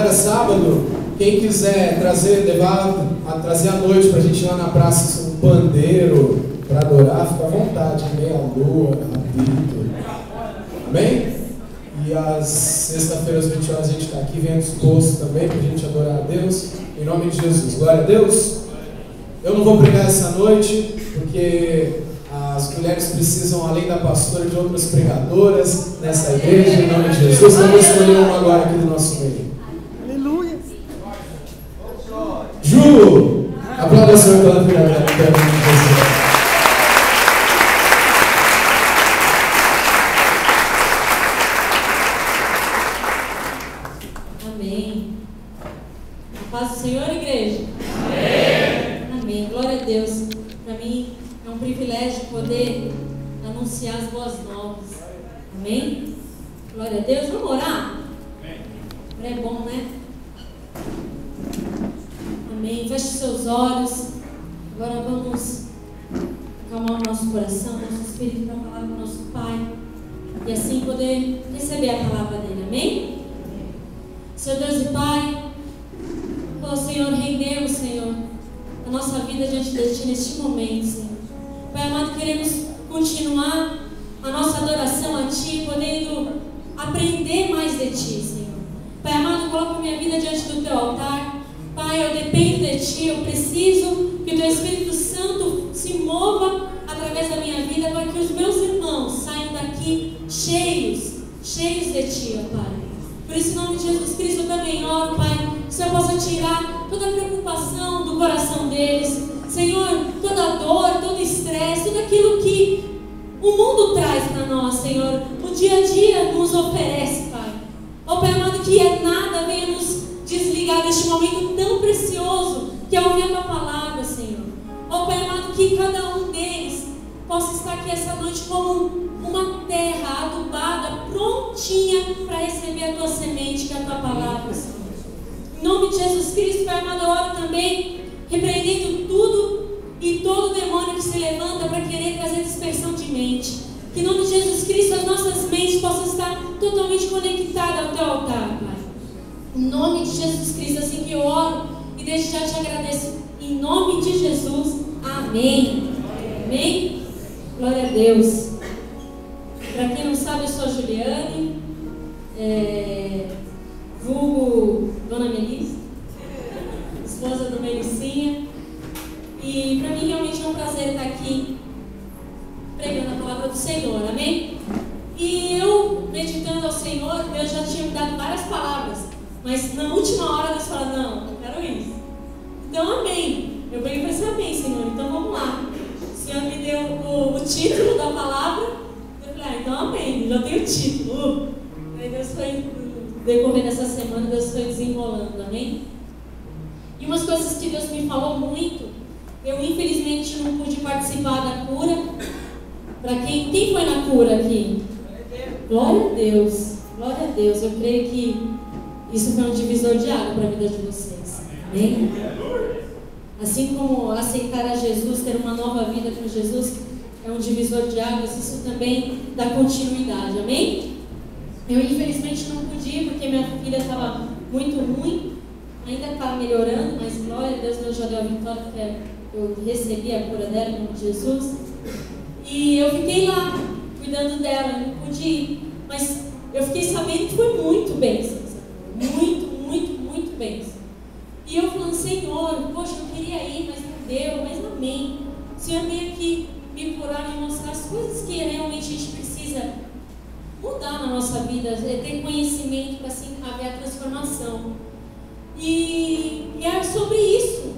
Agora sábado, quem quiser trazer à noite para a gente ir lá na praça um pandeiro para adorar, fica à vontade, meia lua, apito. Amém? E às sexta-feiras, às 20 horas, a gente está aqui, venha disposto também para a gente adorar a Deus, em nome de Jesus. Glória a Deus. Eu não vou pregar essa noite, porque as mulheres precisam, além da pastora, de outras pregadoras nessa igreja, em nome de Jesus. Então vou escolher uma agora aqui do nosso meio. Aleluia. Ju, aplauda o Senhor pela vida dela, em nome de Jesus. Amém. A paz do Senhor, igreja? Amém. Amém. Glória a Deus. Para mim é um privilégio poder anunciar as boas novas. Amém? Glória a Deus. Vamos orar? É bom, né? Amém. Feche seus olhos. Agora vamos acalmar o nosso coração, nosso espírito, para falar com o nosso Pai. E assim poder receber a palavra dele. Amém? Senhor Deus e Pai, ó Senhor, rendemos, Senhor, a nossa vida diante de Ti neste momento, Senhor. Pai amado, queremos continuar a nossa adoração a Ti, podendo aprender mais de Ti, Senhor. Pai amado, coloco minha vida diante do Teu altar. Pai, eu dependo de Ti, eu preciso que o Teu Espírito Santo se mova através da minha vida, para que os meus irmãos saiam daqui cheios de Ti, ó Pai. Por isso, em nome de Jesus Cristo, eu também oro, Pai, que o Senhor possa tirar toda a preocupação do coração deles. Senhor, toda dor, todo estresse, tudo aquilo que o mundo traz para nós, Senhor. O dia a dia nos oferece, Pai. Ó Pai amado, que nada venha nos desligar deste momento tão precioso que é ouvir a Tua palavra, Senhor. Ó Pai amado, que cada um deles possa estar aqui essa noite como uma terra adubada, prontinha para receber a Tua semente, que é a Tua palavra, Senhor. Em nome de Jesus Cristo, Pai amado, eu oro também, repreendendo tudo e todo demônio que se levanta para querer trazer dispersão de mente. Que em nome de Jesus Cristo as nossas mentes possam estar totalmente conectadas ao Teu altar, Pai. Em nome de Jesus Cristo, assim que eu oro e desde já te agradeço. Em nome de Jesus, amém. Amém? Glória a Deus. Para quem não sabe, eu sou a Juliane, vulgo Dona Melissa, esposa do Melicinha. E para mim realmente é um prazer estar aqui pregando a palavra do Senhor, amém? E eu, meditando ao Senhor, Deus já tinha me dado várias palavras, mas na última hora Deus falou, não, eu quero isso. Então, amém. Eu peguei e falei assim, amém, Senhor, então vamos lá. O Senhor me deu o título da palavra. Eu falei, então amém, já tenho o título. Aí Deus foi, no decorrer dessa semana, Deus foi desenrolando, amém? E umas coisas que Deus me falou muito, eu infelizmente não pude participar da cura. Para quem foi na cura aqui? Glória a Deus, glória a Deus. Eu creio que isso foi um divisor de água para a vida de vocês, amém? Assim como aceitar a Jesus, ter uma nova vida com Jesus, é um divisor de águas, isso também dá continuidade, amém? Eu infelizmente não pude ir, porque minha filha estava muito ruim, ainda está melhorando, mas glória a Deus, Deus já deu a vitória, porque eu recebi a cura dela em nome de Jesus. E eu fiquei lá, cuidando dela, eu não pude ir, mas eu fiquei sabendo que foi muito bênção, muito bênção. E eu falando, Senhor, poxa, eu queria ir, mas não deu, mas amém. O Senhor veio aqui me curar, me mostrar as coisas que realmente a gente precisa mudar na nossa vida, ter conhecimento para assim haver a transformação. E é sobre isso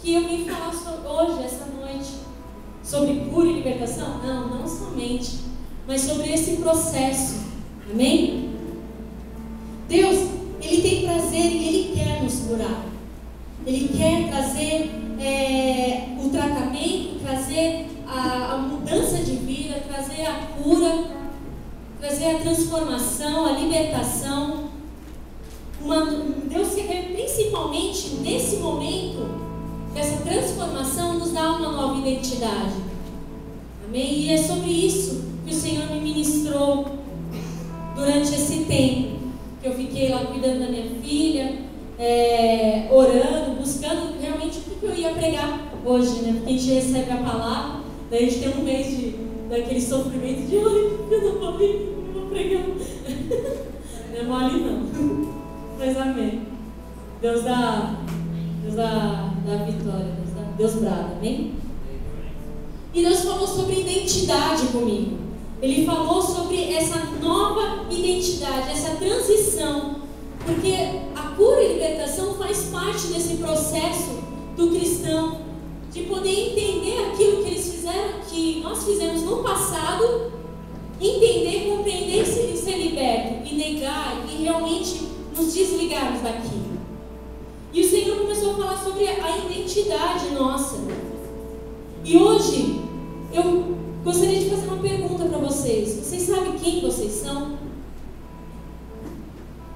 que eu vim falar hoje, essa noite. Sobre cura e libertação? Não somente, mas sobre esse processo. Amém? Deus, Ele tem prazer e Ele quer nos curar. Ele quer trazer o tratamento, trazer a mudança de vida, trazer a cura, trazer a transformação, a libertação. Deus quer, principalmente nesse momento dessa transformação, nos dá uma nova identidade. Amém? E é sobre isso que o Senhor me ministrou durante esse tempo que eu fiquei lá cuidando da minha filha, orando, buscando realmente o que eu ia pregar hoje, né? Porque a gente recebe a palavra, daí a gente tem um mês daquele sofrimento de ai, eu não vou pregar. Não é mole não. Mas amém. Deus dá vitória, Deus brada, amém? E Deus falou sobre identidade comigo. Ele falou sobre essa nova identidade, essa transição, porque a cura e libertação faz parte desse processo do cristão, de poder entender aquilo que eles fizeram, que nós fizemos no passado, entender, compreender e ser liberto, e negar, e realmente nos desligarmos daquilo. E o Senhor começou a falar sobre a identidade nossa. E hoje, eu gostaria de fazer uma pergunta para vocês. Vocês sabem quem vocês são?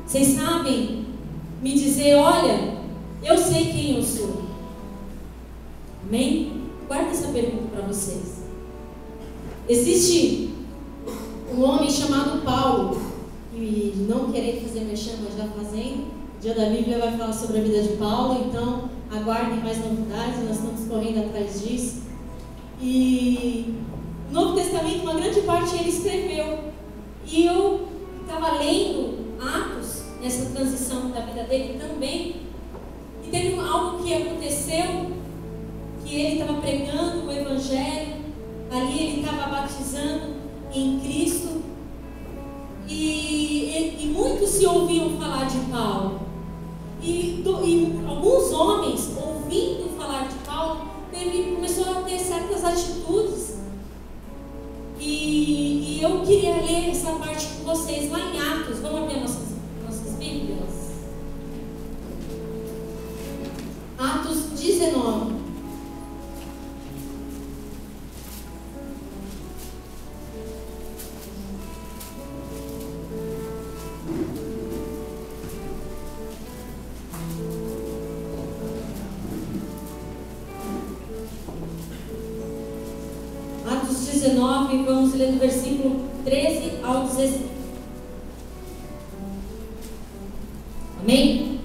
Vocês sabem me dizer, olha, eu sei quem eu sou? Amém? Guarda essa pergunta para vocês. Existe um homem chamado Paulo, e não querendo fazer mexer, mas já fazendo. O Dia da Bíblia vai falar sobre a vida de Paulo, então aguardem mais novidades, nós estamos correndo atrás disso. E no Novo Testamento, uma grande parte ele escreveu. E eu estava lendo Atos, nessa transição da vida dele também, e teve algo que aconteceu, que ele estava pregando o Evangelho, ali ele estava batizando em Cristo, e muitos se ouviam falar de Paulo. E alguns homens, ouvindo falar de Paulo, começou a ter certas atitudes. E eu queria ler essa parte com vocês lá em Atos. Vamos abrir nossas Bíblias. Atos 19. Atos 19, vamos ler do versículo 13 ao 16. Amém?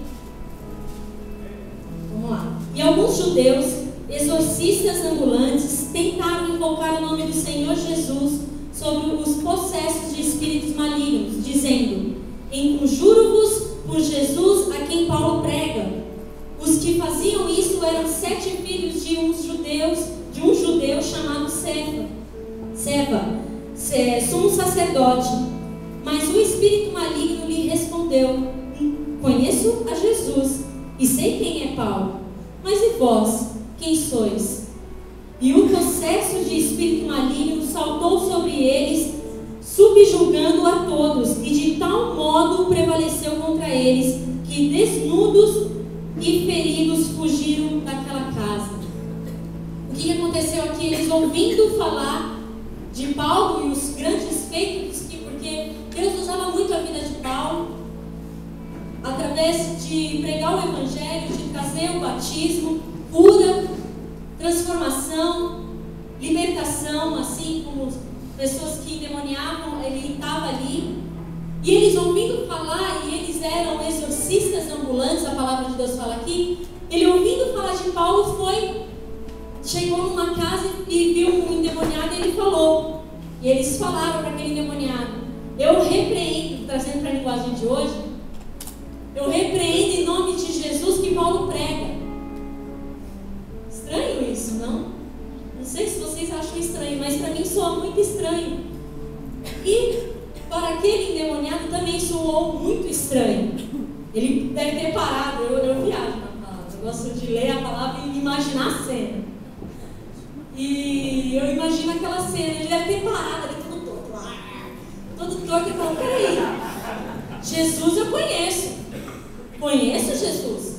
Vamos lá. E alguns judeus, exorcistas ambulantes, tentaram invocar o nome do Senhor Jesus sobre os possessos de espíritos malignos, dizendo: enconjuro-vos por Jesus a quem Paulo prega. Os que faziam isso eram 7 filhos de um judeu chamado Seva, sumo sacerdote. Mas o espírito maligno lhe respondeu: conheço a Jesus e sei quem é Paulo, mas e vós, quem sois? E o possesso de espírito maligno saltou sobre eles, subjugando a todos, e de tal modo prevaleceu contra eles, que desnudos e feridos fugiram daquela casa. O que aconteceu aqui? Eles ouvindo falar de Paulo e os grandes feitos, porque Deus usava muito a vida de Paulo, através de pregar o Evangelho, de trazer o batismo, cura, transformação, libertação, assim como pessoas que endemoniavam, ele estava ali. E eles ouvindo falar, e eles eram exorcistas ambulantes, a palavra de Deus fala aqui. Ele ouvindo falar de Paulo chegou numa casa e viu um endemoniado e ele falou. E eles falaram para aquele endemoniado: eu repreendo, trazendo para a linguagem de hoje, eu repreendo em nome de Jesus que Paulo prega. Estranho isso, não? Não sei se vocês acham estranho, mas para mim soa muito estranho. E para aquele endemoniado também soou muito estranho. Ele deve ter parado, eu viajo na palavra, eu gosto de ler a palavra e imaginar a cena. E eu imagino aquela cena, ele deve ter parado ali todo torto, e falou: peraí, Jesus eu conheço Jesus.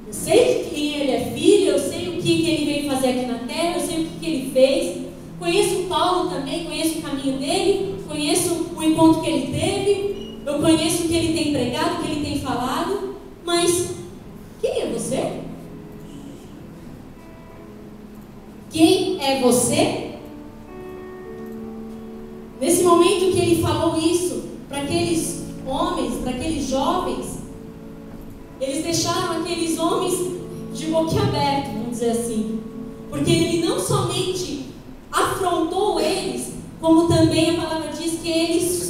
Eu sei de quem ele é filho, eu sei o que ele veio fazer aqui na terra, eu sei o que ele fez. Conheço Paulo também, conheço o caminho dele, conheço o encontro que ele teve, eu conheço o que ele tem pregado, o que ele tem falado, mas quem é você? Quem é você? Nesse momento que ele falou isso para aqueles homens, para aqueles jovens, eles deixaram aqueles homens de boquiaberto, vamos dizer assim. Porque ele não somente afrontou eles, como também a palavra diz que eles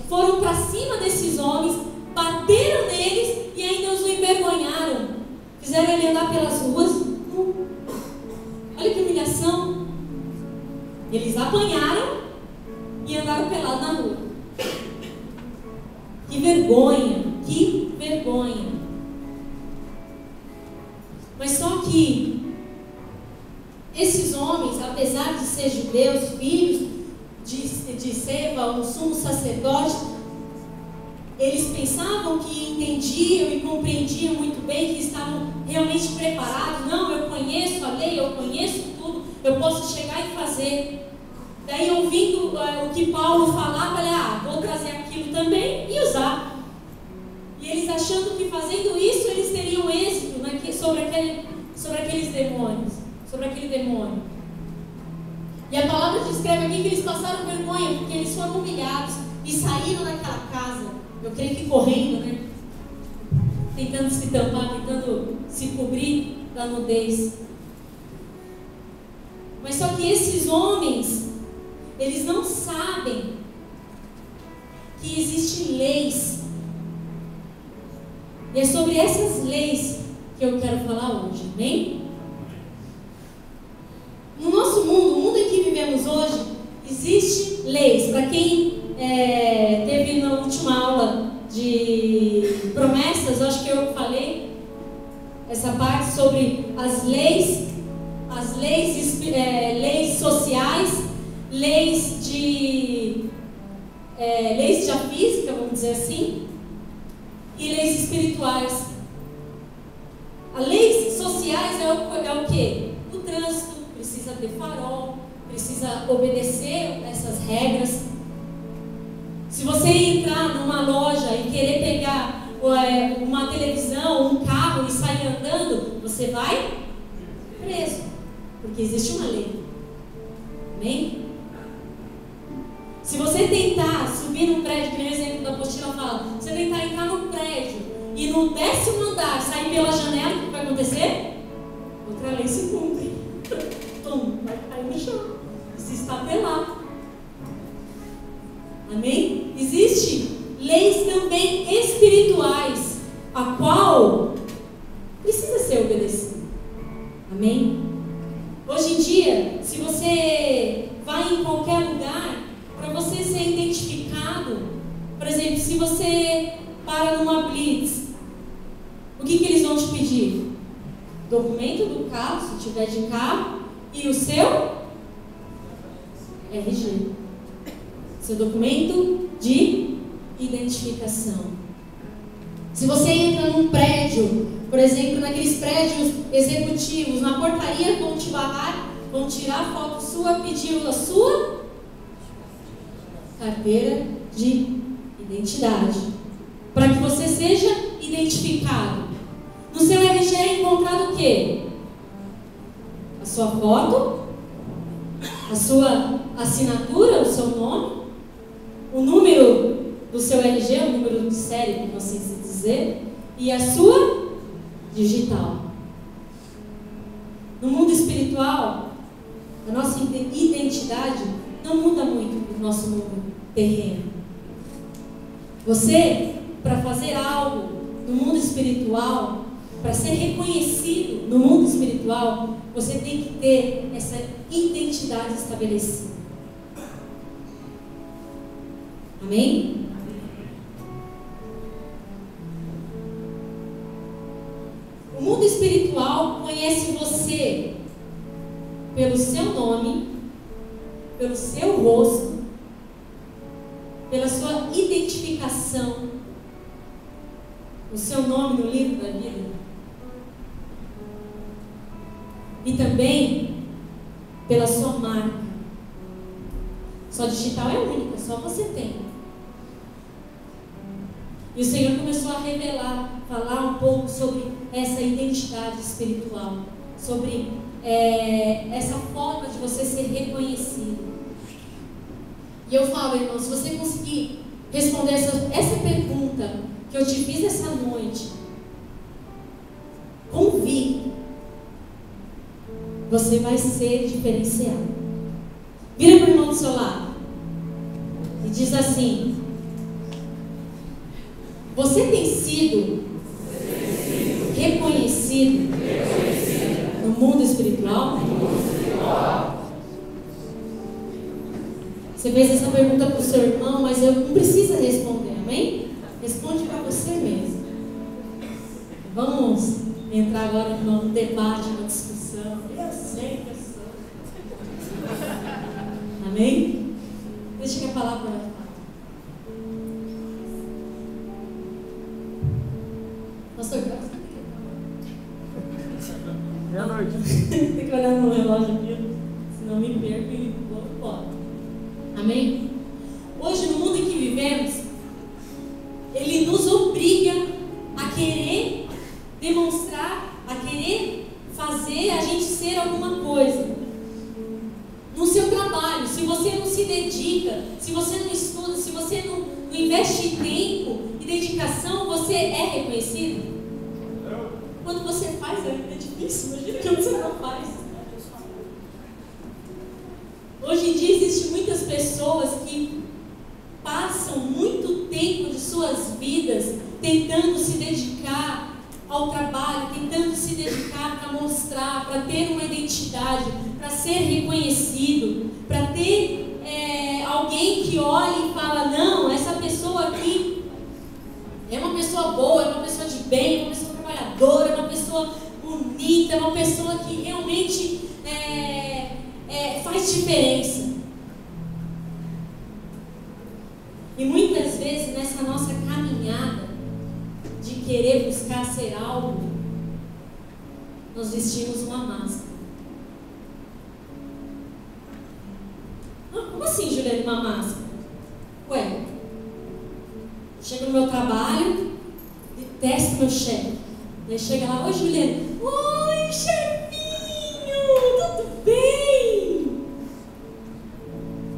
foram para cima desses homens, bateram neles e ainda os envergonharam. Fizeram ele andar pelas ruas. Olha que humilhação. Eles apanharam e andaram pelados na rua. Que vergonha, que vergonha. Mas só que esses homens, apesar de ser judeus, filhos de Seva, o sumo sacerdote, eles pensavam que entendiam e compreendiam muito bem, que estavam realmente preparados. Não, eu conheço a lei, eu conheço tudo, eu posso chegar e fazer. Daí, ouvindo o que Paulo falava, vou trazer aquilo também e usar. E eles achando que fazendo isso, eles teriam êxito sobre aqueles demônios, sobre aquele demônio. E a palavra descreve aqui que eles passaram vergonha, porque eles foram humilhados e saíram daquela casa. Eu creio que correndo, né? Tentando se tampar, tentando se cobrir da nudez. Mas só que esses homens, eles não sabem que existem leis. E é sobre essas leis que eu quero falar hoje, amém? No nosso mundo, o mundo em que vivemos hoje, existem leis. Para quem teve na última aula de promessas, eu acho que eu falei essa parte sobre as leis sociais, leis da física, vamos dizer assim, e leis espirituais. As leis sociais é o quê? O trânsito precisa ter farol, precisa obedecer essas regras. Se você entrar numa loja e querer pegar uma televisão, um carro e sair andando, você vai preso, porque existe uma lei. Amém? Se você tentar subir num prédio, que no exemplo da apostila fala, você tentar entrar num prédio e no 10º andar sair pela janela, o que vai acontecer? Outra lei se cumpre. Vai cair no chão, se estatelar. Amém? Existem leis também espirituais, a qual precisa ser obedecida. Amém? Hoje em dia, se você vai em qualquer lugar, para você ser identificado, por exemplo, se você para numa blitz, o que eles vão te pedir? Documento do carro, se tiver de carro, e o seu RG, seu documento de identificação. Se você entra num prédio, por exemplo, naqueles prédios executivos, na portaria vão te barrar, vão tirar foto sua, pedir a sua carteira de identidade, para que você seja identificado. No seu RG é encontrado o quê? A sua foto, a sua assinatura, o seu nome, o número do seu RG, o número de série, como assim se dizer, e a sua digital. No mundo espiritual, a nossa identidade não muda muito do nosso mundo terreno. Você, para fazer algo no mundo espiritual, para ser reconhecido no mundo espiritual, você tem que ter essa identidade estabelecida. Amém? O mundo espiritual conhece você pelo seu nome, pelo seu rosto, pela sua identificação, o seu nome no livro da vida. E também pela sua marca. Sua digital é única, só você tem. E o Senhor começou a revelar, falar um pouco sobre essa identidade espiritual, sobre essa forma de você ser reconhecido. E eu falo, irmão, se você conseguir responder essa pergunta que eu te fiz essa noite, você vai ser diferenciado. Vira para o irmão do seu lado e diz assim: você tem sido reconhecido no mundo espiritual? Você fez essa pergunta para o seu irmão, mas eu não precisa responder, amém? Responde para você mesmo. Vamos entrar agora num debate, numa discussão. Eu sei que eu sou. Amém? Deixa que a palavra vai falar. Pastor, meia-noite. tem que olhar no relógio aqui, senão me perco e vou embora. Amém? Hoje, no mundo em que vivemos, ele nos obriga a querer demonstrar, a querer fazer a gente ser alguma coisa. No seu trabalho, se você não se dedica, se você não estuda, se você não investe tempo e dedicação, você é reconhecido? Quando você faz, é difícil, imagina quando você não faz. Hoje em dia existem muitas pessoas que passam muito tempo de suas vidas tentando se dedicar ao trabalho, tentando se dedicar para mostrar, para ter uma identidade, para ser reconhecido, para ter alguém que olhe e fala: não, essa pessoa aqui é uma pessoa boa, é uma pessoa de bem, é uma pessoa trabalhadora, é uma pessoa bonita, é uma pessoa que realmente faz diferença. E muitas vezes nessa nossa caminhada de querer buscar ser algo, nós vestimos uma máscara. Como assim, Juliana, uma máscara? Ué, chego no meu trabalho, detesto meu chefe. Daí chega lá: oi, Juliana. Oi, chefinho, tudo bem?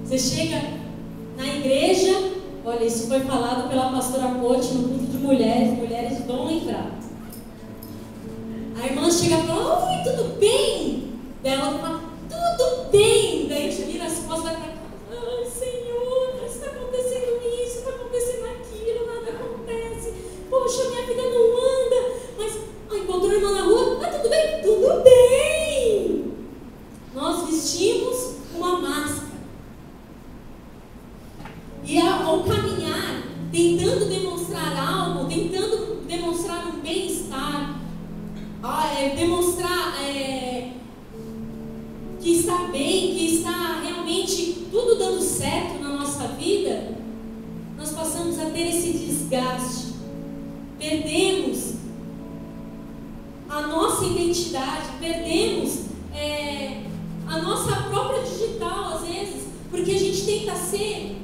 Você chega na igreja, olha, isso foi falado pela pastora Cote no culto de mulheres vão lembrar. A irmã chega e fala: oi, tudo bem? Daí ela fala: tudo bem. Daí você vira as costas, vai pra casa: ai, Senhor, está acontecendo isso, está acontecendo aquilo, nada acontece. Poxa, minha vida não anda. Mas encontrou a irmã na rua: ah, tudo bem? Tudo bem. Nós vestimos uma máscara. E ao caminhar, tentando demonstrar algo, tentando demonstrar um bem-estar, demonstrar que está bem, que está realmente tudo dando certo na nossa vida, nós passamos a ter esse desgaste. Perdemos a nossa identidade, perdemos a nossa própria digital, às vezes, porque a gente tenta ser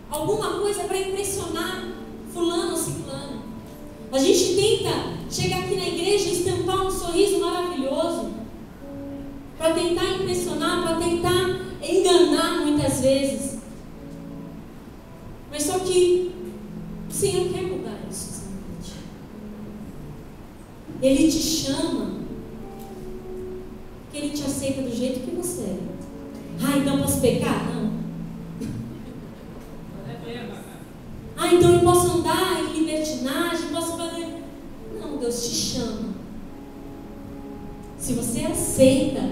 alguma coisa para impressionar fulano ou ciclano. A gente tenta chegar aqui na igreja e estampar um sorriso maravilhoso para tentar impressionar, para tentar enganar muitas vezes. Mas só que o Senhor quer mudar isso. Ele te chama, porque Ele te aceita do jeito que você é. Ah, então eu posso pecar? Não. Ah, então eu posso andar em libertinagem, posso fazer... Não, Deus te chama. Se você aceita,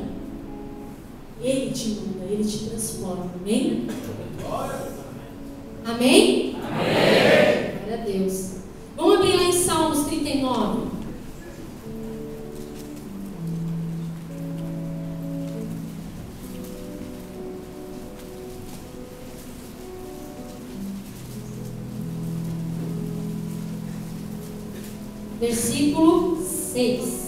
Ele te muda, Ele te transforma. Amém? Amém? Amém. Glória a Deus. Vamos abrir lá em Salmos 39. Versículo 6.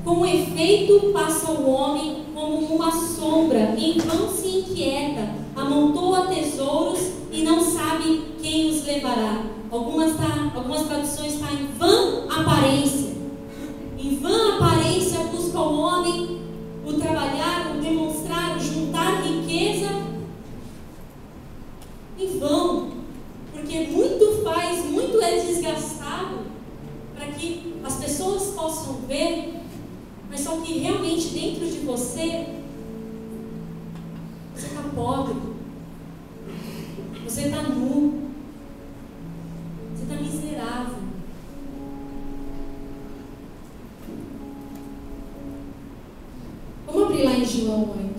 Com efeito passa o homem como uma sombra, em vão se inquieta, amontoa tesouros e não sabe quem os levará. Algumas traduções estão em vã aparência. Em vã aparência busca o homem o trabalhar, o demonstrar, o juntar riqueza mas só que realmente dentro de você está pobre, você está nu, você está miserável. Vamos abrir lá em João 8.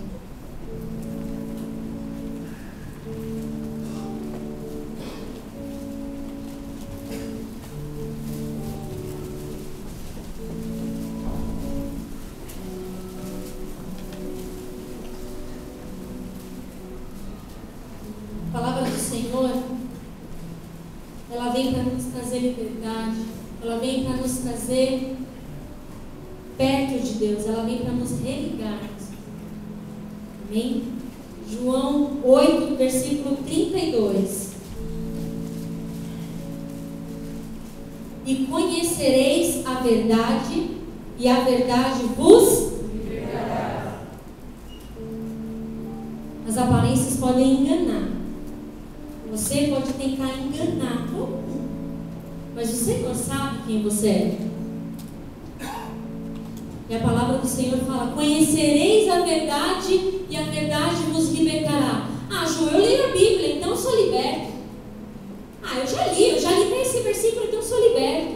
A palavra do Senhor, ela vem para nos trazer liberdade, ela vem para nos trazer perto de Deus, ela vem para nos religarmos. Amém? João 8, versículo 32. E conhecereis a verdade, e a verdade vos libertará. As aparências podem enganar. Você pode tentar enganar todo mundo, mas o Senhor sabe quem você é. E a palavra do Senhor fala: conhecereis a verdade e a verdade vos libertará. Ah, Ju, eu li a Bíblia, então eu sou liberto. Ah, eu já li para esse versículo, então eu sou liberto.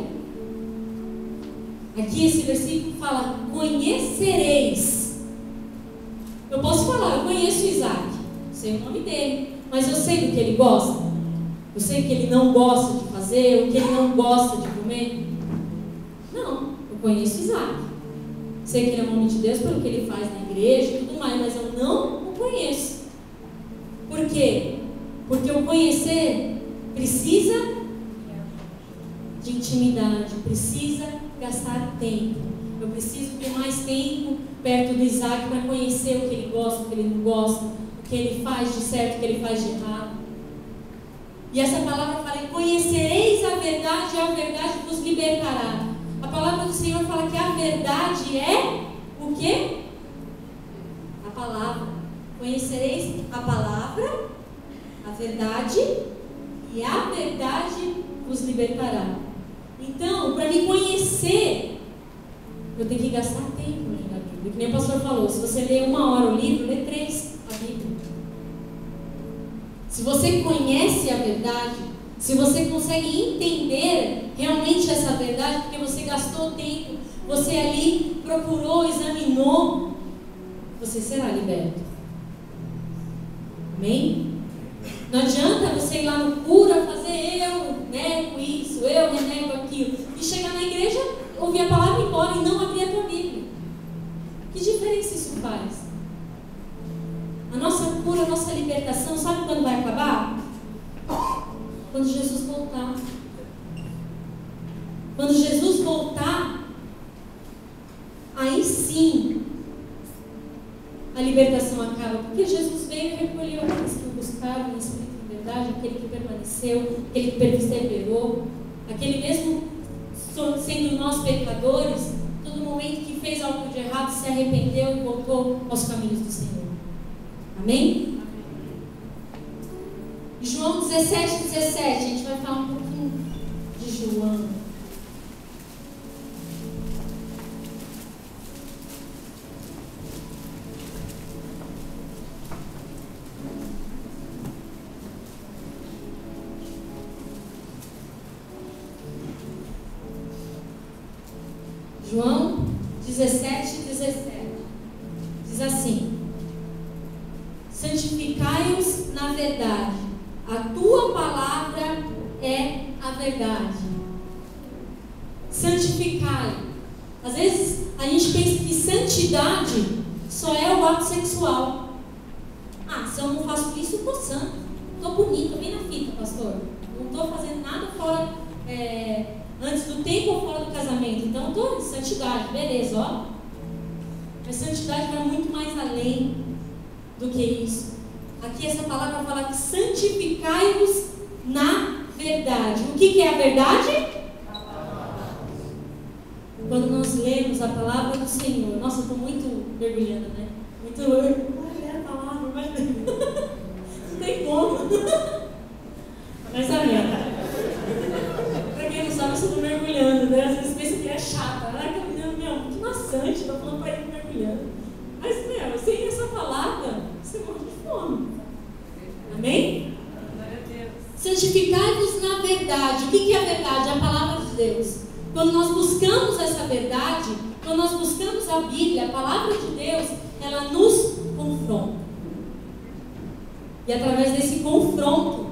Aqui esse versículo fala: conhecereis. Eu posso falar, eu conheço Isaac, sei o nome dele, mas eu sei do que ele gosta. Eu sei o que ele não gosta de fazer, o que ele não gosta de comer. Não, eu conheço Isaac. Sei que ele é um homem de Deus pelo que ele faz na igreja e tudo mais, mas eu não o conheço. Por quê? Porque o conhecer precisa de intimidade, precisa gastar tempo. Eu preciso ter mais tempo perto do Isaac para conhecer o que ele gosta, o que ele não gosta, o que ele faz de certo, o que ele faz de errado. E essa palavra fala: conhecereis a verdade e a verdade vos libertará. A palavra do Senhor fala que a verdade é o quê? A palavra. Conhecereis a palavra, a verdade, e a verdade vos libertará. Então, para me conhecer, eu tenho que gastar tempo lendo a Bíblia. Que nem o pastor falou: se você lê 1 hora o livro, lê 3 a Bíblia. Se você conhece a verdade, se você consegue entender realmente essa verdade, porque você gastou tempo, você ali procurou, examinou, você será liberto. Amém? Não adianta você ir lá no cura, fazer eu nego isso, eu renego aquilo, e chegar na igreja, ouvir a palavra e ir embora e não abrir a tua Bíblia. Que diferença isso faz? A nossa cura, a nossa libertação, sabe quando vai acabar? Quando Jesus voltar. Quando Jesus voltar, aí sim a libertação acaba. Porque Jesus veio e recolheu aqueles que o buscaram em espírito e verdade, aquele que permaneceu, aquele que perseverou, aquele mesmo sendo nós pecadores, todo momento que fez algo de errado, se arrependeu e voltou aos caminhos do Senhor. Amém? João 17, 17, a gente vai falar um pouquinho de João. João 17, 17 diz assim: santificai-os na verdade, a tua palavra é a verdade. Santificai. Às vezes a gente pensa que santidade só é o ato sexual. Ah, se eu não faço isso, eu estou santo, estou bonito, estou bem na fita, pastor. Não estou fazendo nada fora, antes do tempo ou fora do casamento. Então estou em santidade, beleza, ó. Mas santidade vai muito mais além do que isso. Aqui essa palavra fala que santificai-vos na verdade. O que é a verdade? Quando nós lemos a palavra do Senhor, nossa, eu estou muito mergulhando, né? Muito, a palavra, mas não tem como. Mas amém. Para quem não sabe, eu estou mergulhando, né? Às vezes pensa que é chata. Ai, meu, que maçante. bastante, estou falando para ir mergulhando. Mas, meu, sem essa palavra, você morre de fome. Amém? Santificai-vos na verdade. O que é a verdade? É a palavra de Deus. Quando nós buscamos essa verdade, quando nós buscamos a Bíblia, a palavra de Deus, ela nos confronta. E através desse confronto,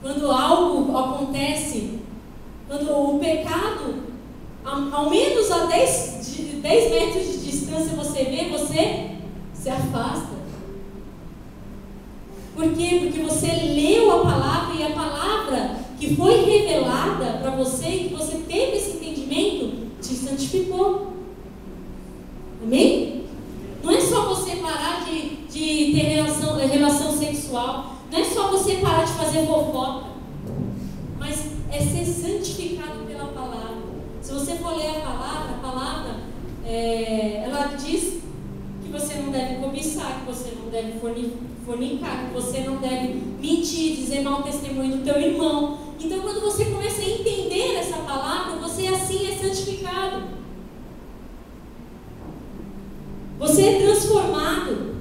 quando algo acontece, quando o pecado, ao menos a 10 metros de distância você vê, você se afasta. Por quê? Porque você leu a palavra e a palavra que foi revelada para você e que você teve esse entendimento, te santificou. Amém? Não é só você parar de ter relação sexual, não é só você parar de fazer fofoca, mas é ser santificado pela palavra. Se você for ler a palavra, ela diz que você não deve cobiçar, que você não deve fornicar, que você não deve mentir, dizer mau testemunho do teu irmão. Então, quando você começa a entender essa palavra, você assim é santificado. Você é transformado.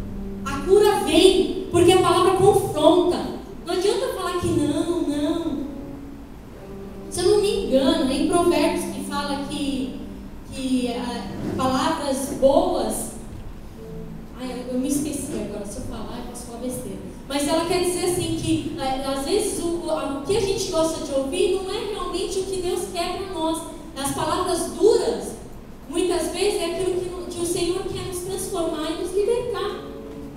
A cura vem, porque a palavra confronta. Não adianta falar que não. Se eu não me engano, é em Provérbios que fala que palavras boas... eu me esqueci agora, se eu falar, eu posso falar besteira. Mas ela quer dizer assim que, às vezes, o que a gente gosta de ouvir não é realmente o que Deus quer para nós. As palavras duras, muitas vezes, é aquilo que o Senhor quer nos transformar e nos libertar.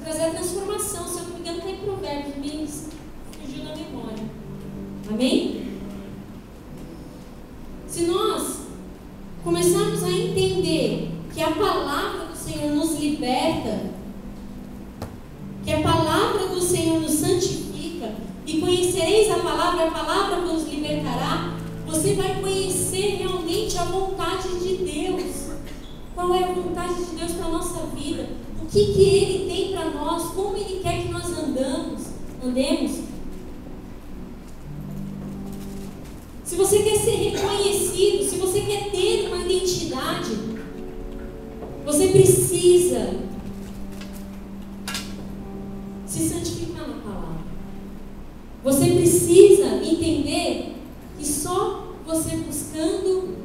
Trazer a transformação. Se eu não me engano, tem Provérbios, me fugiu da memória. Amém? Se nós começarmos a entender que a palavra do Senhor nos liberta, que a palavra do Senhor nos santifica, e conhecereis a palavra vos libertará, você vai conhecer realmente a vontade de Deus. Qual é a vontade de Deus para a nossa vida? O que Ele tem para nós? Como Ele quer que nós andemos? Se você quer ser reconhecido, se você quer ter uma identidade, você precisa se santificar na palavra. Você precisa entender que só você buscando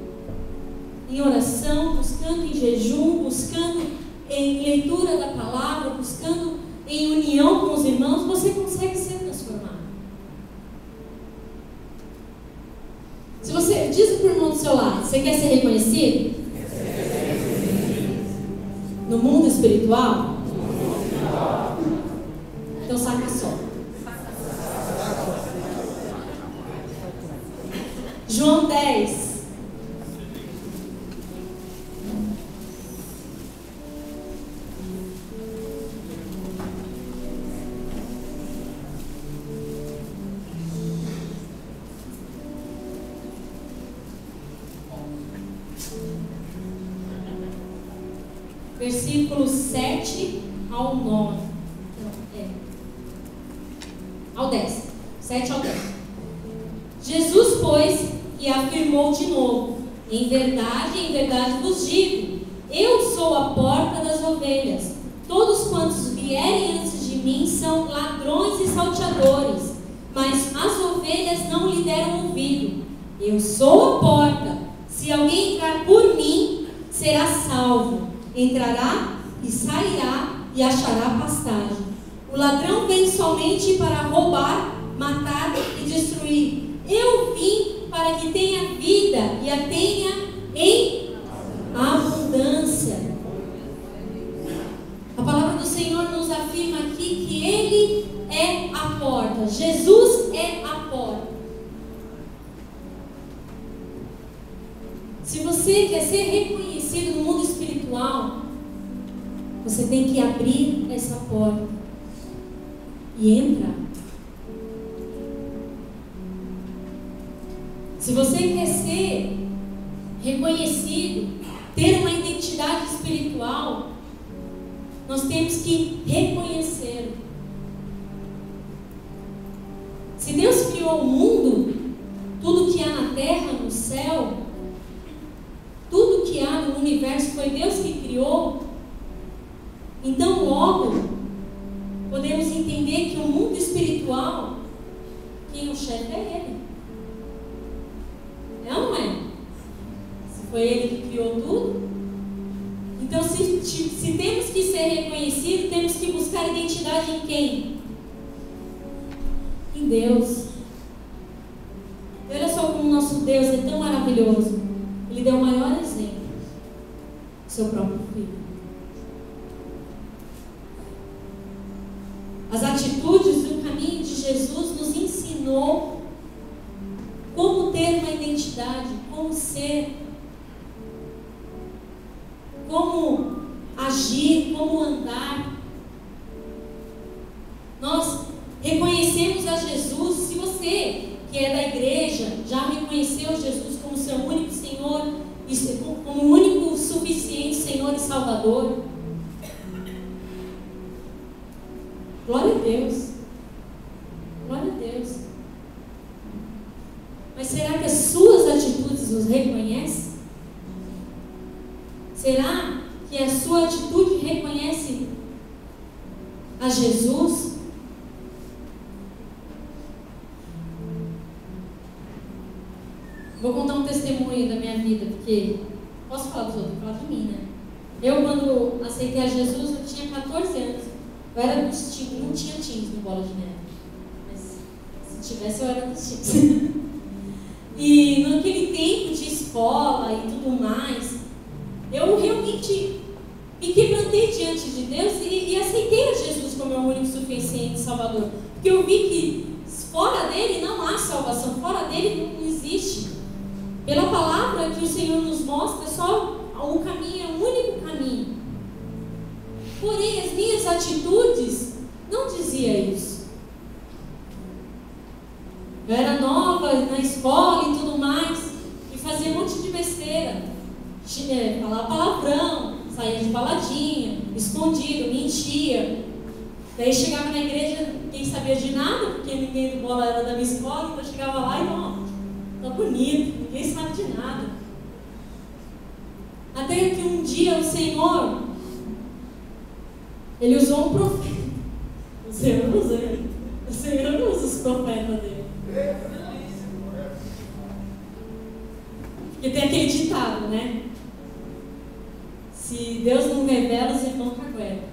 em oração, buscando em jejum, buscando em leitura da palavra, buscando em união com os irmãos, você consegue ser transformado. Se você diz para o irmão do seu lado, você quer ser reconhecido? No mundo espiritual? Então saca só. João 10. Versículos 7 ao 9. Ao 10. 7 ao 10. Jesus, pois, e afirmou de novo: em verdade vos digo, eu sou a porta das ovelhas. Todos quantos vierem antes de mim são ladrões e salteadores, mas as ovelhas não lhe deram ouvido. Eu sou a porta. Se alguém entrar por mim, será salvo. Entrará e sairá e achará pastagem. O ladrão vem somente para roubar, matar e destruir. Eu vim para que tenha vida e a tenha em abundância. A palavra do Senhor nos afirma aqui que Ele é a porta. Jesus é a porta. Se você quer ser reconhecido no mundo espiritual, você tem que abrir essa porta e entrar. Se você quer ser reconhecido, ter uma identidade espiritual, nós temos que reconhecer. Se Deus criou o mundo, tudo que há na terra, no céu, tudo que há no universo foi Deus que criou, então logo podemos entender que o mundo espiritual, quem o chefe é Ele. É ou não é? Se foi Ele que criou tudo. Então, se temos que ser reconhecidos, temos que buscar identidade em quem? Em Deus. Olha só como o nosso Deus é tão maravilhoso. Ele deu o maior exemplo, seu próprio Filho. As atitudes do caminho de Jesus nos ensinou como ter uma identidade, como ser, como agir, como andar. Nós reconhecemos a Jesus. Se você que é da igreja já reconheceu Jesus como seu único Senhor, como o único suficiente Senhor e Salvador, glória a Deus. Glória a Deus. Mas será que as suas atitudes os reconhecem? Será que a sua atitude reconhece a Jesus? Vou contar um testemunho da minha vida, porque posso falar dos outros, vou falar de mim, né? Eu, quando aceitei a Jesus, eu tinha 14 anos. Eu era dos times, não tinha times no Bola de Neve. Mas se tivesse, eu era dos times. E naquele tempo de escola e tudo mais, eu realmente me quebrantei diante de Deus e aceitei a Jesus como meu único suficiente Salvador. Porque eu vi que fora dele não há salvação, fora dele não existe. Pela palavra que o Senhor nos mostra, só o caminho é o único caminho. Porém, as minhas atitudes não diziam isso. Eu era nova na escola e tudo mais, e fazia um monte de besteira. Falava palavrão, saía de baladinha, escondido, mentia. Daí chegava na igreja, ninguém sabia de nada, porque ninguém do bola era da minha escola, então eu chegava lá e, ó, tá bonito, ninguém sabe de nada. Até que um dia o Senhor, Ele usou um profeta. O Senhor usa os profetas dele. Porque tem aquele ditado, né? Se Deus não revela, os irmãos caguetam.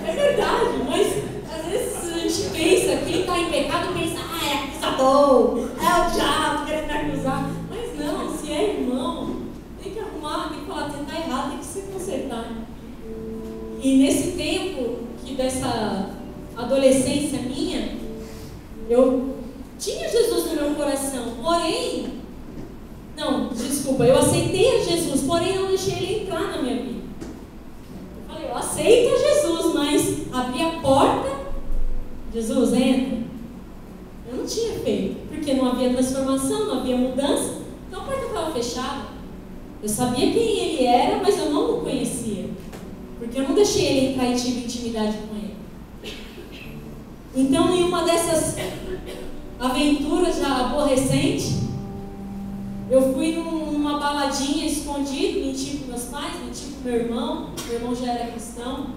É verdade, mas às vezes a gente pensa, quem está em pecado pensa, é acusador, é o diabo querendo me acusar. Mas não, se é irmão, tem que arrumar, tem que falar, tentar errado, tem que se consertar. E nesse tempo, dessa adolescência minha, eu tinha Jesus no meu coração, eu aceitei a Jesus, porém não deixei Ele entrar na minha vida. Eu falei, eu aceito a Jesus, mas abri a porta, Jesus entra. Eu não tinha feito, porque não havia transformação, não havia mudança, então a porta estava fechada. Eu sabia quem Ele era, mas eu não o conhecia, porque eu não deixei Ele entrar e tive intimidade com Ele. Então, em uma dessas aventuras já aborrecentes, eu fui numa baladinha escondido, menti para meus pais, menti para meu irmão já era cristão,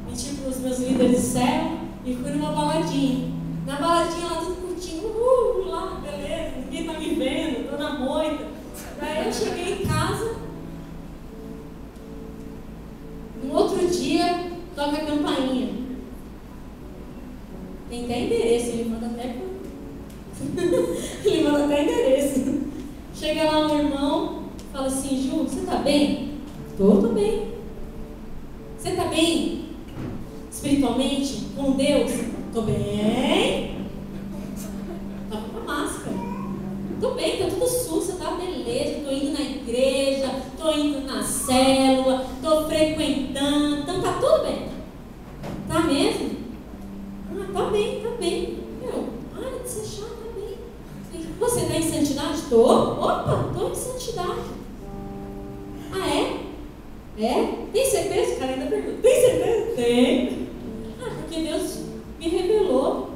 menti para os meus líderes de célula, e fui numa baladinha. Na baladinha lá tudo curtindo, lá, beleza, ninguém tá me vendo, tô na moita. Daí eu cheguei em casa, no outro dia, toca a campainha. Tem até endereço, ele manda até ele manda até endereço. Chega lá um irmão, fala assim, Ju, você tá bem? Tô bem. Você tá bem? Espiritualmente? Com Deus? Tô bem. Tá com a máscara. Tô bem, tá tudo sussa, tá beleza. Tô indo na igreja, tô indo na célula, tô frequentando, então tá tudo bem. Tá mesmo? Ah, tá bem. Meu, para de ser chato, tá bem. Você tá em santidade? Tô. Opa, tô em santidade. Ah, é? É? Tem certeza? O cara ainda pergunta. Tem certeza? Tem. Ah, porque Deus me revelou.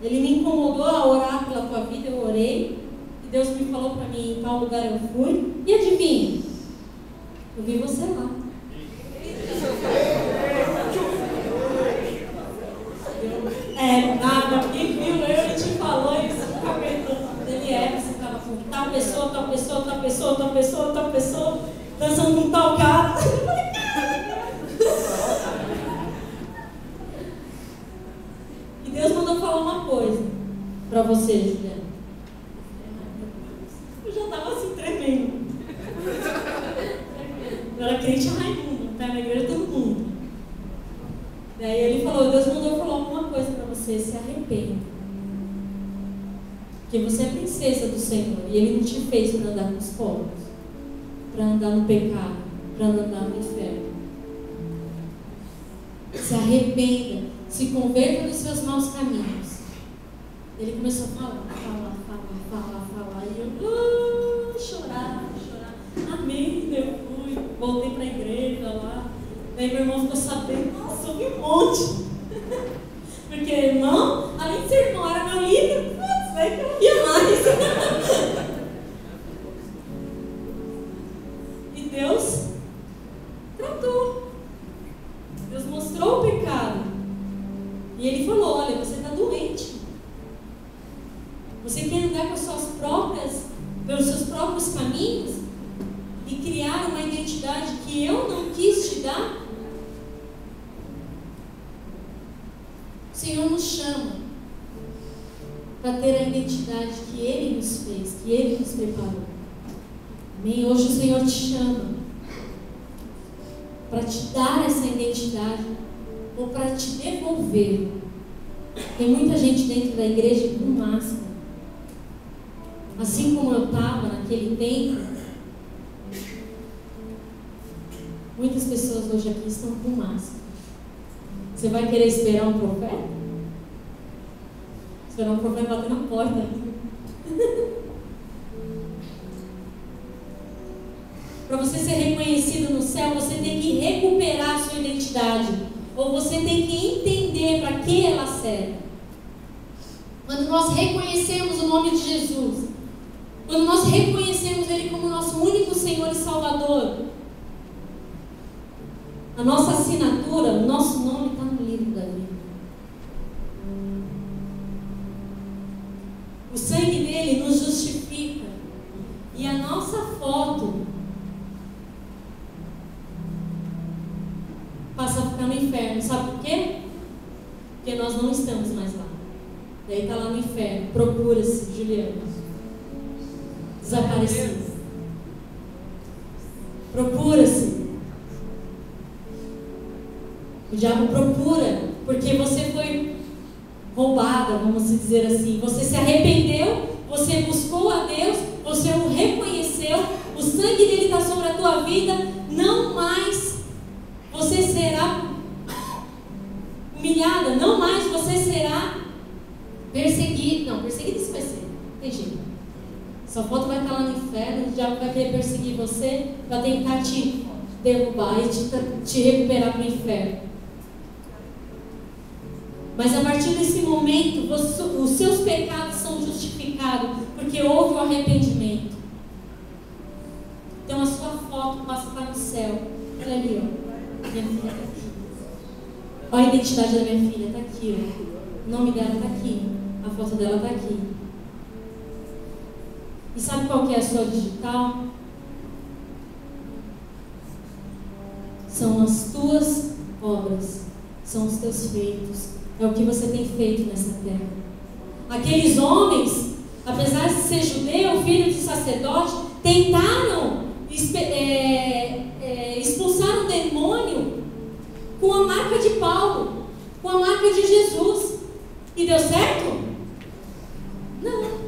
Ele me incomodou a orar pela tua vida, eu orei. E Deus me falou para mim mim, em tal lugar eu fui, e adivinha? Eu vi você lá. Nada, quem viu eu te falou isso, você estava com tal pessoa, tal pessoa, tal pessoa, tal pessoa, tal pessoa, dançando com tal cara. E Deus mandou falar uma coisa para você, Juliana. Eu já estava assim tremendo. Eu era crente Raimundo, tá na igreja todo mundo. Daí ele falou, Deus mandou falar uma coisa para você, se arrependa. Porque você é princesa do Senhor e Ele não te fez para andar com os povos, para andar no pecado, para andar no inferno. Se arrependa, se converta dos seus maus caminhos. Ele começou a falar. E eu chorar. Amém, eu fui, voltei para a igreja lá. Daí meu irmão ficou sabendo, nossa, eu vi um monte. Porque irmão, além de ser irmão, era meu líder, putz, aí que eu via mais. E Deus tratou. Deus mostrou o pecado. E Ele falou, olha, você está doente. Você quer andar pelos seus próprios caminhos e criar uma identidade que eu não quis te dar? O Senhor nos chama para ter a identidade que Ele nos fez, que Ele nos preparou. Amém? Hoje o Senhor te chama para te dar essa identidade ou para te devolver. Tem muita gente dentro da igreja com máscara. Assim como eu estava naquele tempo, muitas pessoas hoje aqui estão com máscara. Você vai querer esperar um profeta? Esperar um profeta bater na porta. Para você ser reconhecido no céu, você tem que recuperar a sua identidade. Ou você tem que entender para que ela serve. Quando nós reconhecemos o nome de Jesus, quando nós reconhecemos Ele como nosso único Senhor e Salvador, a nossa assinatura, o nosso nome está no livro da vida. O sangue dele nos justifica. E a nossa foto passa a ficar no inferno. Sabe por quê? Porque nós não estamos mais lá. Daí está lá no inferno. Procura-se, Juliana. Desaparecido. Procura-se. O diabo procura, porque você foi roubada, vamos dizer assim. Você se arrependeu, você buscou a Deus, você o reconheceu, o sangue dele está sobre a tua vida, não mais você será humilhada, não mais você será perseguida. Não, perseguida isso vai ser, tem jeito. Sua foto vai estar lá no inferno, o diabo vai querer perseguir você, vai tentar te derrubar e te recuperar para o inferno. Mas a partir desse momento, os seus pecados são justificados, porque houve o arrependimento. Então a sua foto passa a estar no céu. Olha ali, ó. Minha filha está aqui. Olha a identidade da minha filha, está aqui, ó. O nome dela está aqui. A foto dela está aqui. E sabe qual que é a sua digital? São as tuas obras. São os teus feitos. É o que você tem feito nessa terra. Aqueles homens, apesar de ser judeu, filho de sacerdote, tentaram expulsar o demônio com a marca de Paulo, com a marca de Jesus. E deu certo? Não.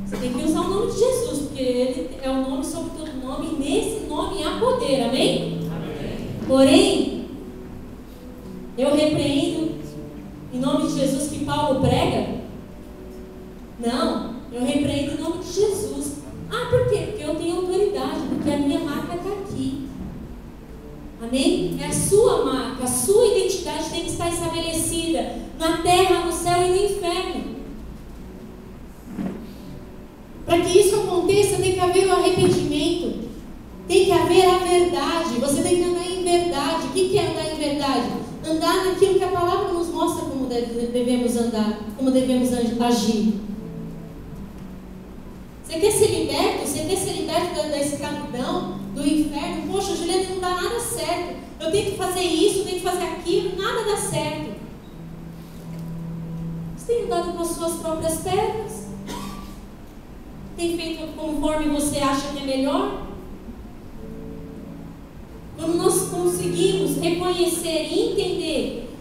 Você tem que usar o nome de Jesus, porque Ele é o nome sobre todo nome, e nesse nome há poder. Amém? Amém. Porém, eu repreendo em nome de Jesus que Paulo prega? Não, eu repreendo em nome de Jesus. Ah, por quê? Porque eu tenho autoridade, porque a minha marca está aqui. Amém? É a sua marca, a sua identidade tem que estar estabelecida na terra, no céu e no inferno. Para que isso aconteça, tem que haver que é andar em verdade? Andar naquilo que a palavra nos mostra como devemos andar, como devemos agir. Você quer ser liberto? Você quer ser liberto da escravidão, do inferno? Poxa, Juliana, não dá nada certo. Eu tenho que fazer isso, eu tenho que fazer aquilo, nada dá certo. Você tem andado com as suas próprias pernas? Tem feito conforme você acha que é melhor? Quando nós conseguimos reconhecer e entender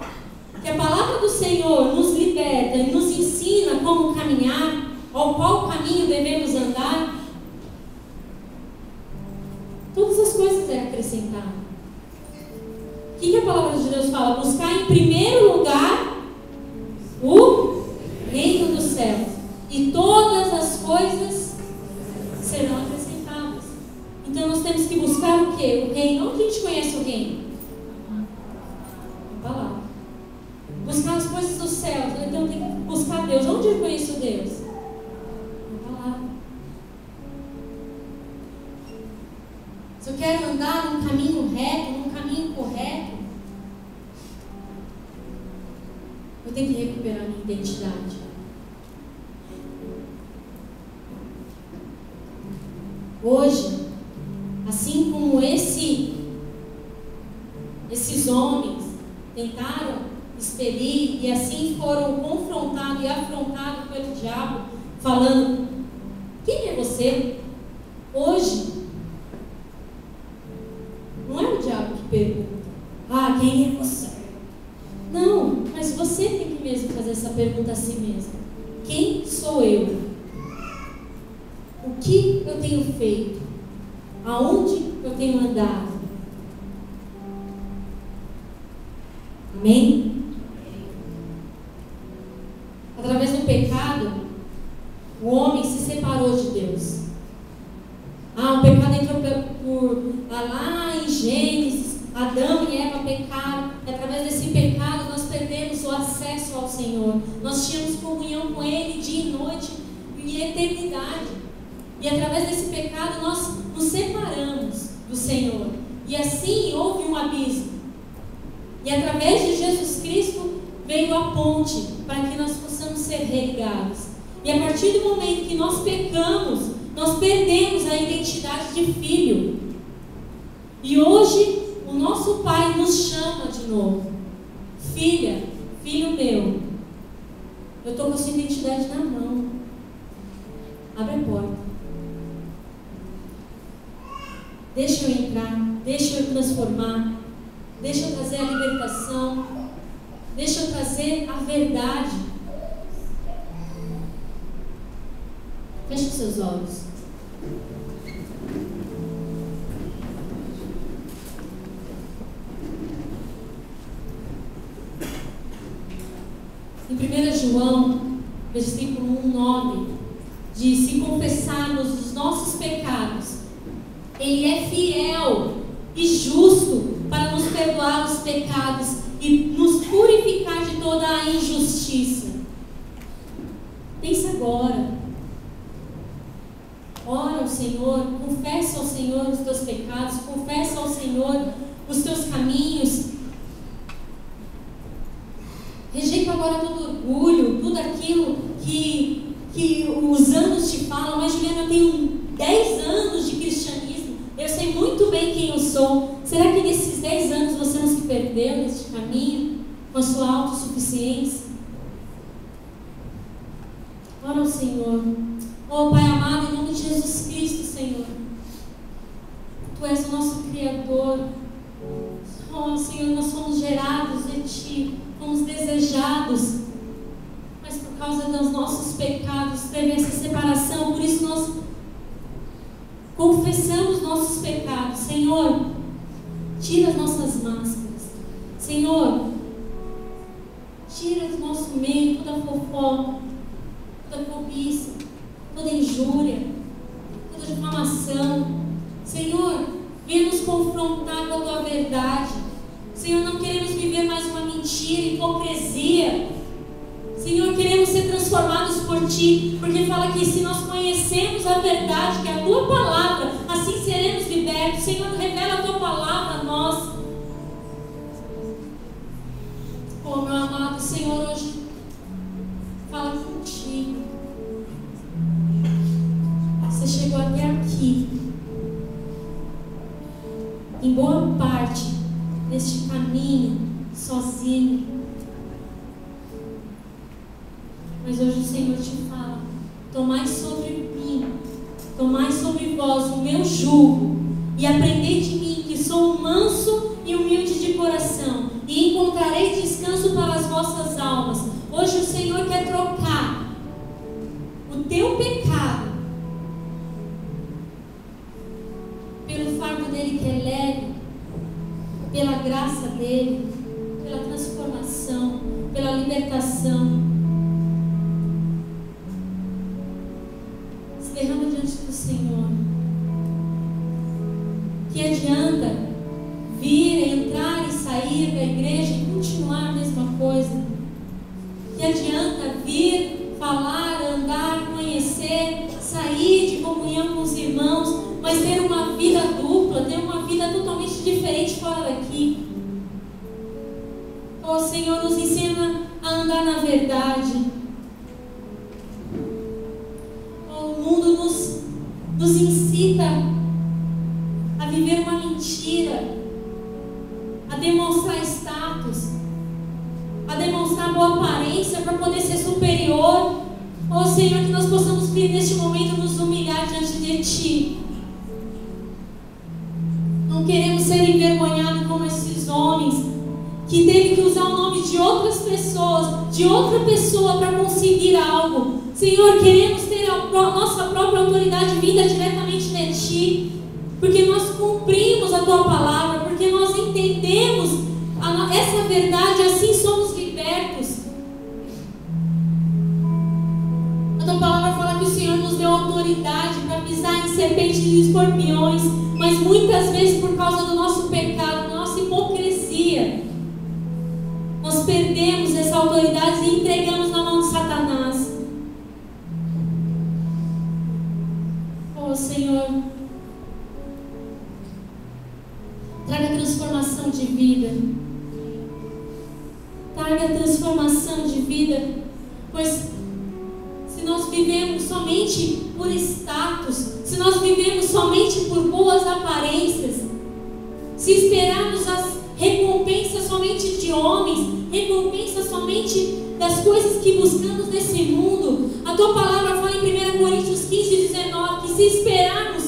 que a palavra do Senhor nos liberta e nos ensina como caminhar, ao qual caminho devemos andar, todas as coisas é acrescentado. O que a palavra de Deus fala? Buscar em primeiro lugar o reino dos céus, e todas as coisas serão acrescentadas. Então nós temos que buscar o quê? O reino. Onde a gente conhece o reino? A palavra. Buscar as coisas dos céus. Então tem que buscar Deus. Onde eu conheço Deus? A palavra. Se eu quero andar num caminho reto, num caminho correto, eu tenho que recuperar minha identidade. Hoje, assim como esses homens tentaram expelir e assim foram confrontados e afrontados pelo diabo, falando: quem é você? Hoje, não é o diabo que pergunta: quem é você? Não, mas você tem que mesmo fazer essa pergunta a si mesmo: quem sou eu? O que eu tenho feito? Aonde eu tenho andado? Amém? Através do pecado, o homem se separou de Deus. O pecado entrou lá em Gênesis, Adão e Eva pecaram, e através desse pecado nós perdemos o acesso ao Senhor. Nós tínhamos comunhão com Ele dia e noite e eternidade. E através desse pecado nós nos separamos do Senhor. E assim houve um abismo. E através de Jesus Cristo veio a ponte para que nós possamos ser religados. E a partir do momento que nós pecamos, nós perdemos a identidade de filho. E hoje o nosso Pai nos chama de novo: filha, filho meu, eu estou com a sua identidade na mão. Abre a porta. Deixa eu entrar, deixa eu transformar, deixa eu trazer a libertação, deixa eu trazer a verdade. Feche os seus olhos. Em 1 João, versículo 1:9, diz: se confessarmos os nossos pecados, Ele é fiel e justo para nos perdoar os pecados e nos purificar de toda a injustiça. Pensa agora. Ora ao Senhor, confessa ao Senhor os teus pecados, confessa ao Senhor os teus caminhos. Rejeita agora todo orgulho, tudo aquilo que os anos te falam. Mas Juliana, eu tenho 10 anos de cristianismo, eu sei muito bem quem eu sou. Será que nesses 10 anos você não se perdeu neste caminho, com a sua autossuficiência? Ora ao Senhor. Oh Pai amado, em nome de Jesus Cristo, Senhor, Tu és o nosso Criador. Oh Senhor, nós fomos gerados de Ti, fomos desejados, mas por causa dos nossos pecados teve essa separação. Por isso nós confessamos nossos pecados. Senhor, tira as nossas máscaras. Senhor, tira do nosso meio toda fofoca, toda cobiça, toda injúria, toda difamação. Senhor, venha nos confrontar com a Tua verdade. Senhor, não queremos viver mais uma mentira, hipocrisia. Senhor, queremos ser transformados por Ti, porque fala que se nós conhecemos a verdade, que é a Tua palavra, assim seremos libertos. Senhor, revela a Tua palavra a nós. em boa parte deste caminho sozinho. Mas hoje o Senhor te fala: tomai sobre mim, tomai sobre vós o meu jugo, e aprendei de mim, que sou manso e humilde de coração, e encontrarei descanso para as vossas almas. Hoje o Senhor quer trocar o teu pecado pelo fardo dele, que é leve, pela graça dele, pela transformação, pela libertação. Se derrama diante do Senhor. Que adianta vir, entrar e sair da igreja e continuar a mesma coisa? Que adianta vir, falar, andar, conhecer, sair de comunhão com os irmãos, mas ter uma vida dupla, ter uma vida totalmente diferente fora daqui? O Senhor nos ensina a andar na verdade. O mundo nos incita a viver uma mentira, a demonstrar status, a demonstrar boa aparência para poder ser superior. Oh Senhor, que nós possamos vir neste momento nos humilhar diante de Ti. Não queremos ser envergonhados como esses homens que teve que usar o nome de outras pessoas, de outra pessoa para conseguir algo. Senhor, queremos ter a nossa própria autoridade vinda diretamente de Ti, porque nós cumprimos a Tua palavra, porque nós entendemos essa verdade, assim somos libertos. A Tua palavra fala que o Senhor nos deu autoridade para pisar em serpentes e escorpiões, mas muitas vezes por causa do nosso pecado, da nossa hipocrisia, nós perdemos essa autoridade e entregamos na mão de Satanás. Oh Senhor, traga transformação de vida. Traga transformação de vida. Pois se nós vivemos somente por status, se nós vivemos somente por boas aparências, se esperarmos as recompensas somente de homens, recompensas somente das coisas que buscamos nesse mundo, a Tua palavra fala em 1 Coríntios 15:19 que se esperarmos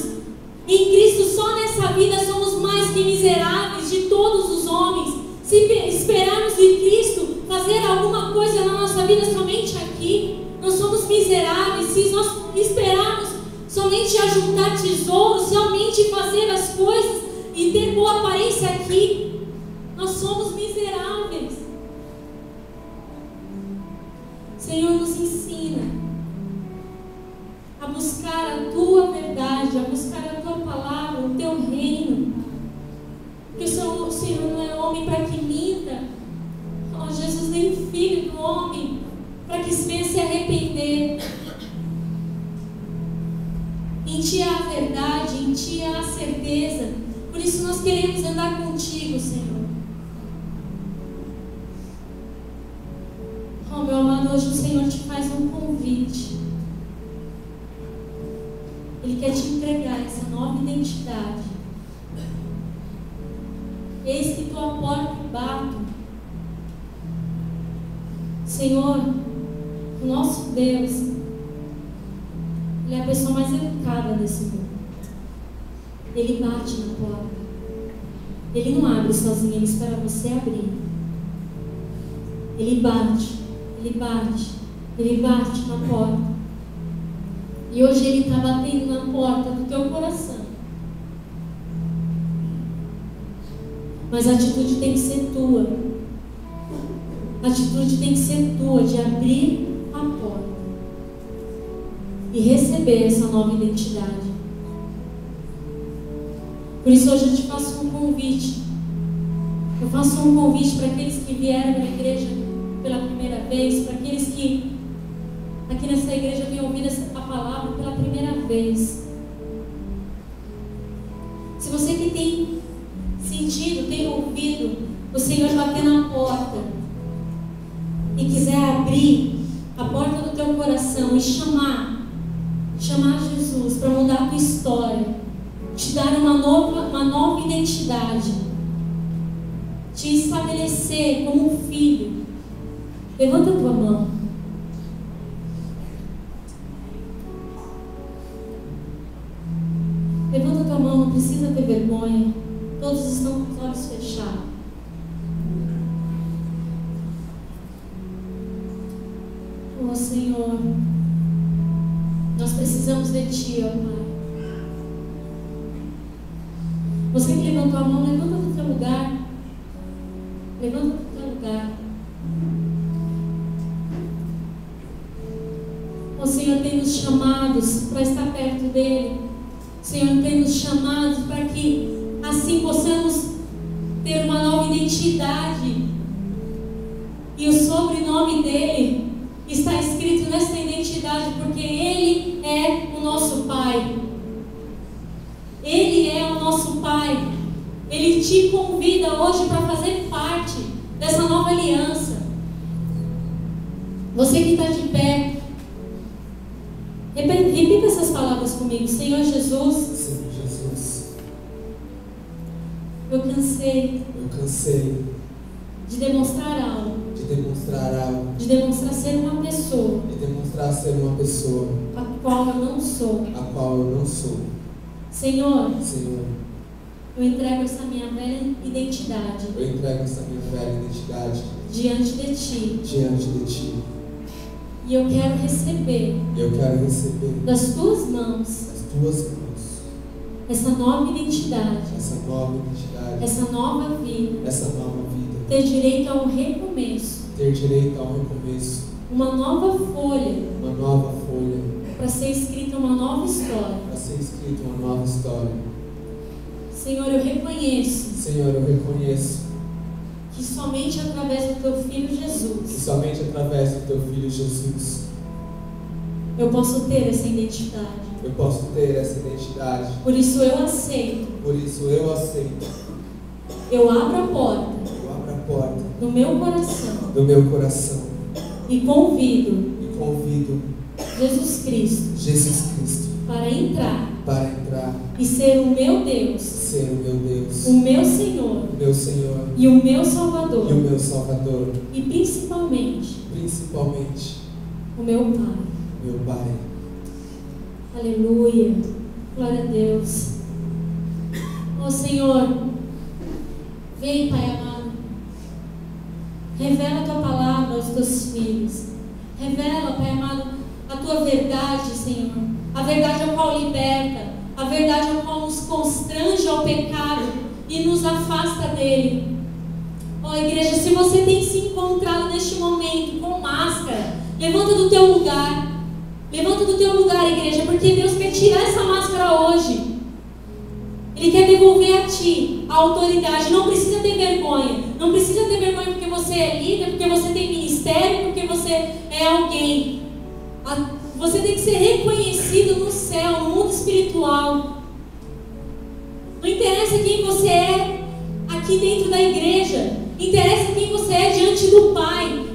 em Cristo só nessa vida, somos mais que miseráveis de todos os homens. Se esperarmos em Cristo fazer alguma coisa na nossa vida somente aqui, nós somos miseráveis. Se nós esperarmos somente a juntar tesouros, somente fazer as coisas e ter boa aparência aqui, nós somos miseráveis. Senhor, nos ensina a buscar a Tua verdade, a buscar a Tua palavra, o Teu reino. Porque o Senhor não é homem para que minta. Oh, Jesus, nem filho do homem para que se venha se arrepender. Em Ti há a verdade, em Ti há a certeza. Por isso nós queremos andar contigo, Senhor. Oh, meu amado, hoje o Senhor te faz um convite. Ele quer te entregar essa nova identidade. Eis que estou à porta e bato. Senhor, o nosso Deus, Ele é a pessoa mais educada desse mundo. Ele bate na porta. Ele não abre sozinho, Ele espera você abrir. Ele bate, Ele bate, Ele bate na porta. E hoje Ele está batendo na porta do teu coração. Mas a atitude tem que ser tua. A atitude tem que ser tua de abrir a porta e receber essa nova identidade. Por isso hoje eu te faço um convite. Eu faço um convite para aqueles que vieram para a igreja pela primeira vez, para aqueles que aqui nessa igreja têm ouvido a palavra pela primeira vez. Se você que tem sentido, tem ouvido o Senhor bater na porta e quiser abrir a porta do teu coração e chamar Jesus para mudar a tua história, te dar uma nova identidade, te estabelecer como um filho. Levanta a tua mão. Levanta a tua mão, não precisa ter vergonha. Todos estão com os olhos fechados. Oh Senhor, nós precisamos de Ti, ó Pai. Você que levantou a mão, levanta do teu lugar. Levanta do teu lugar. O Senhor tem nos chamados para estar perto dEle. O Senhor tem nos chamados para que assim possamos ter uma nova identidade. E o sobrenome dEle está escrito nessa identidade, porque Ele é o nosso Pai. Ele é o nosso Pai. Ele te convida hoje para fazer parte dessa nova aliança. Você que está de pé, repita essas palavras comigo. Senhor Jesus, Senhor Jesus, eu cansei de de demonstrar algo, de demonstrar ser uma pessoa, a qual eu não sou. Senhor, eu entrego essa minha velha identidade diante de Ti. E eu quero receber das Tuas mãos essa nova identidade, essa nova vida, ter direito a um recomeço, uma nova folha, para ser escrita uma nova história. Senhor, eu reconheço que somente através do Teu Filho Jesus eu posso ter essa identidade. Por isso eu aceito. Eu abro a porta do meu coração e convido Jesus Cristo para entrar e ser o meu Deus, o meu Senhor e o meu Salvador, e principalmente o meu Pai. Aleluia, glória a Deus. Oh Senhor, vem, Pai amado, revela a Tua palavra aos Teus filhos. Revela, Pai amado, a Tua verdade, Senhor, a verdade ao qual liberta, a verdade ao qual nos constrange ao pecado e nos afasta dele. Ó igreja, se você tem se encontrado neste momento com máscara, levanta do teu lugar, igreja, porque Deus quer tirar essa máscara hoje. Ele quer devolver a ti a autoridade. Não precisa ter vergonha, porque você é líder, porque você tem ministério, porque você é alguém. Você tem que ser reconhecido no céu, no mundo espiritual. Não interessa quem você é aqui dentro da igreja, interessa quem você é diante do Pai.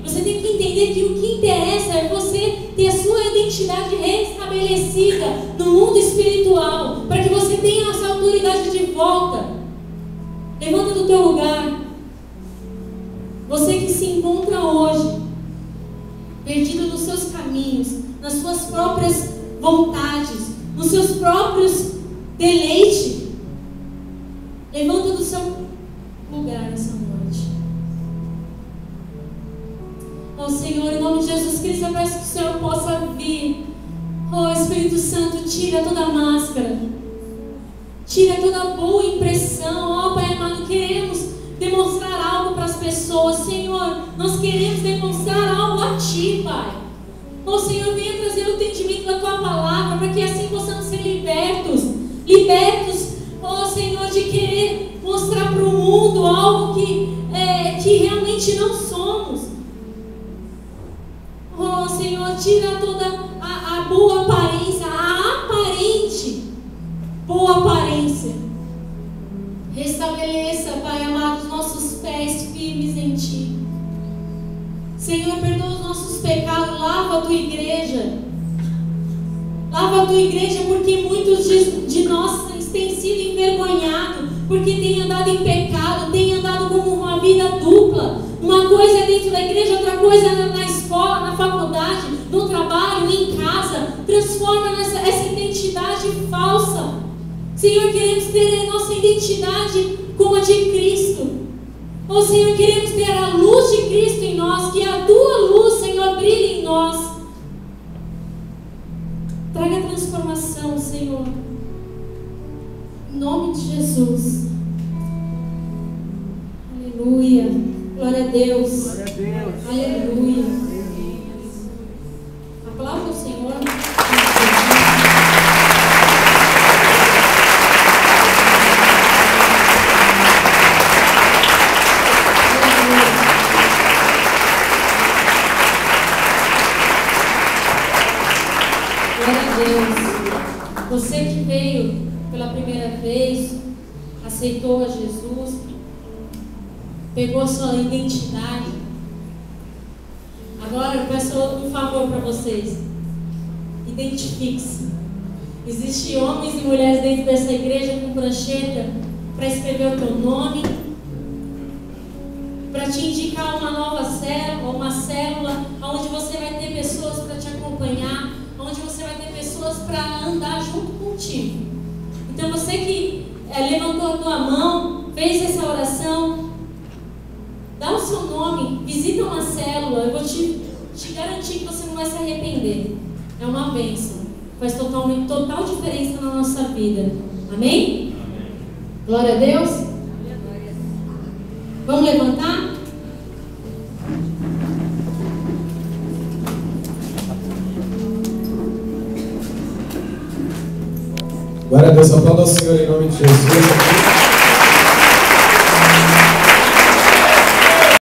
Você tem que entender que o que interessa é você ter a sua identidade restabelecida no mundo espiritual, para que você tenha essa autoridade de volta. Levanta do teu lugar. Você que se encontra hoje perdido nos seus caminhos, nas suas próprias vontades, nos seus próprios deleites, levanta do seu lugar nessa noite. Ó Senhor, em nome de Jesus Cristo, eu peço que o Senhor possa vir. Ó Espírito Santo, tira toda a máscara, tira toda a boa impressão. Ó Pai amado, queremos demonstrar algo para as pessoas. Senhor, nós queremos demonstrar algo a Ti, Pai. Ó Senhor, venha trazer o entendimento da Tua palavra, para que assim possamos ser libertos, ó Senhor, de querer mostrar para o mundo algo que realmente não somos. Ó Senhor, tira toda a boa aparência, a aparente boa aparência. Restabeleça, Pai amado, os nossos pés firmes em Ti. Senhor, perdoa os nossos pecados, lava a Tua igreja. Lava a Tua igreja porque muitos de nós têm sido envergonhados, porque têm andado em pecado, têm andado como uma vida dupla. Uma coisa é dentro da igreja, outra coisa é na escola, na faculdade, no trabalho, em casa. Transforma essa identidade falsa. Senhor, queremos ter a nossa identidade como a de Cristo. Oh, Senhor, queremos ter a luz de Cristo em nós, que a tua luz, Senhor, brilhe em nós. Traga transformação, Senhor. Em nome de Jesus. Aleluia. Glória a Deus. Glória a Deus. Aleluia. Aplauda o Senhor. Glória a Deus. Você que veio pela primeira vez, aceitou a Jesus, pegou a sua identidade. Agora eu peço um favor para vocês. Identifique-se. Existem homens e mulheres dentro dessa igreja com prancheta para escrever o teu nome, para te indicar uma nova célula, uma célula onde você vai ter pessoas para te acompanhar, onde você vai ter pessoas para andar junto contigo. Então você que levantou a tua mão, fez essa oração, dá o seu nome, visita uma célula. Eu vou te garantir que você não vai se arrepender. É uma bênção. Faz total diferença na nossa vida. Amém? Glória a Deus. Vamos levantar? Glória a Deus, aplauda ao Senhor em nome de Jesus.